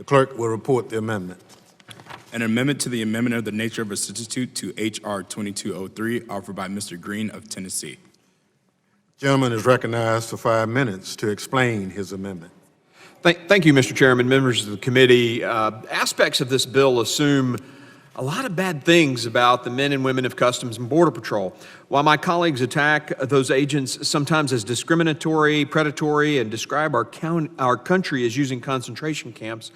The clerk will report the amendment. An amendment to the amendment of the nature of a substitute to H.R. 2203 offered by Mr. Green of Tennessee. Gentleman is recognized for 5 minutes to explain his amendment. Thank you, Mr. Chairman, members of the committee. Aspects of this bill assume a lot of bad things about the men and women of Customs and Border Patrol. While my colleagues attack those agents sometimes as discriminatory, predatory, and describe our country as using concentration camps,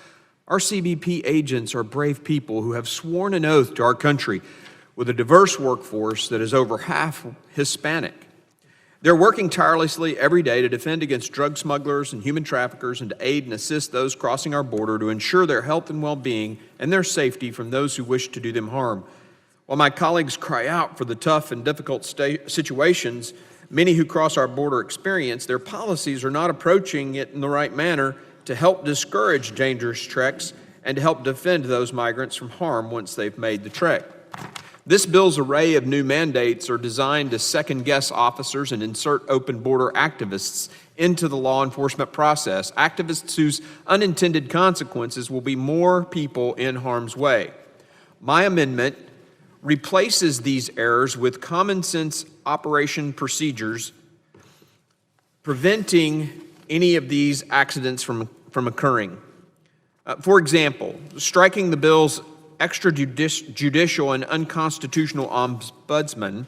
our CBP agents are brave people who have sworn an oath to our country with a diverse workforce that is over half Hispanic. They're working tirelessly every day to defend against drug smugglers and human traffickers and to aid and assist those crossing our border to ensure their health and well-being and their safety from those who wish to do them harm. While my colleagues cry out for the tough and difficult situations many who cross our border experience, their policies are not approaching it in the right manner to help discourage dangerous treks and to help defend those migrants from harm once they've made the trek. This bill's array of new mandates are designed to second-guess officers and insert open border activists into the law enforcement process, activists whose unintended consequences will be more people in harm's way. My amendment replaces these errors with common-sense operation procedures, preventing any of these accidents from occurring. For example, striking the bill's extrajudicial and unconstitutional ombudsman.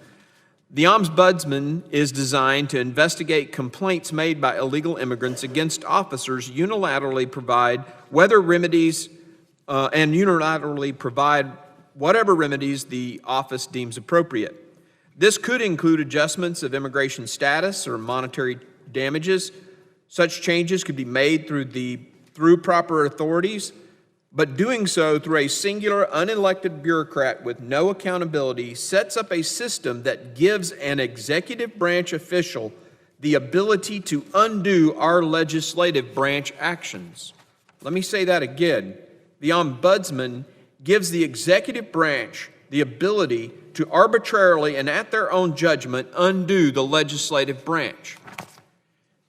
The ombudsman is designed to investigate complaints made by illegal immigrants against officers, unilaterally provide whatever remedies the office deems appropriate. This could include adjustments of immigration status or monetary damages. Such changes could be made through proper authorities, but doing so through a singular, unelected bureaucrat with no accountability sets up a system that gives an executive branch official the ability to undo our legislative branch actions. Let me say that again. The ombudsman gives the executive branch the ability to arbitrarily and at their own judgment undo the legislative branch.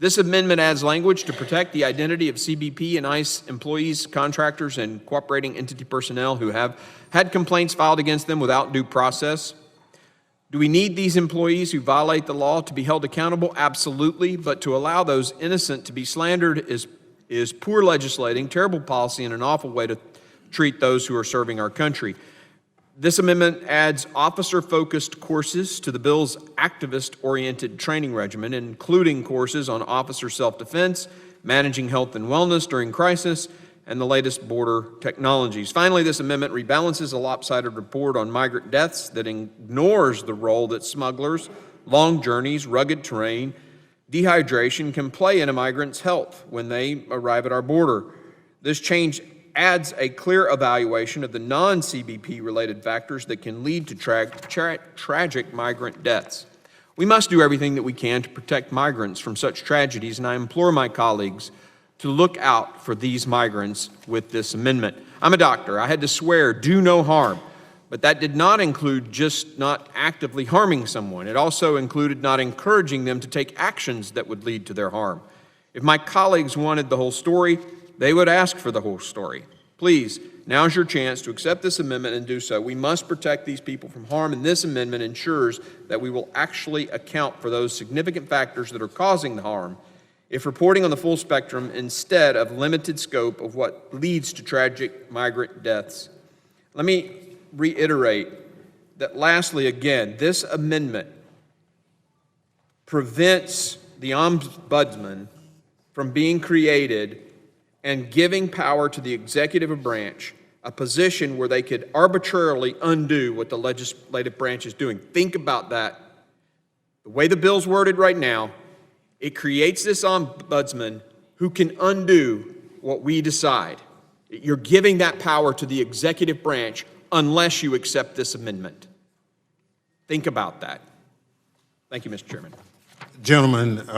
This amendment adds language to protect the identity of CBP and ICE employees, contractors, and cooperating entity personnel who have had complaints filed against them without due process. Do we need these employees who violate the law to be held accountable? Absolutely, but to allow those innocent to be slandered is poor legislating, terrible policy, and an awful way to treat those who are serving our country. This amendment adds officer-focused courses to the bill's activist-oriented training regimen, including courses on officer self-defense, managing health and wellness during crisis, and the latest border technologies. Finally, this amendment rebalances a lopsided report on migrant deaths that ignores the role that smugglers, long journeys, rugged terrain, dehydration can play in a migrant's health when they arrive at our border. This change adds a clear evaluation of the non-CBP related factors that can lead to tragic migrant deaths. We must do everything that we can to protect migrants from such tragedies, and I implore my colleagues to look out for these migrants with this amendment. I'm a doctor. I had to swear, do no harm, but that did not include just not actively harming someone. It also included not encouraging them to take actions that would lead to their harm. If my colleagues wanted the whole story, they would ask for the whole story. Please, now's your chance to accept this amendment and do so. We must protect these people from harm, and this amendment ensures that we will actually account for those significant factors that are causing the harm if reporting on the full spectrum instead of limited scope of what leads to tragic migrant deaths. Let me reiterate that lastly, again, this amendment prevents the ombudsman from being created and giving power to the executive branch, a position where they could arbitrarily undo what the legislative branch is doing. Think about that. The way the bill's worded right now, it creates this ombudsman who can undo what we decide. You're giving that power to the executive branch unless you accept this amendment. Think about that. Thank you, Mr. Chairman. Gentlemen,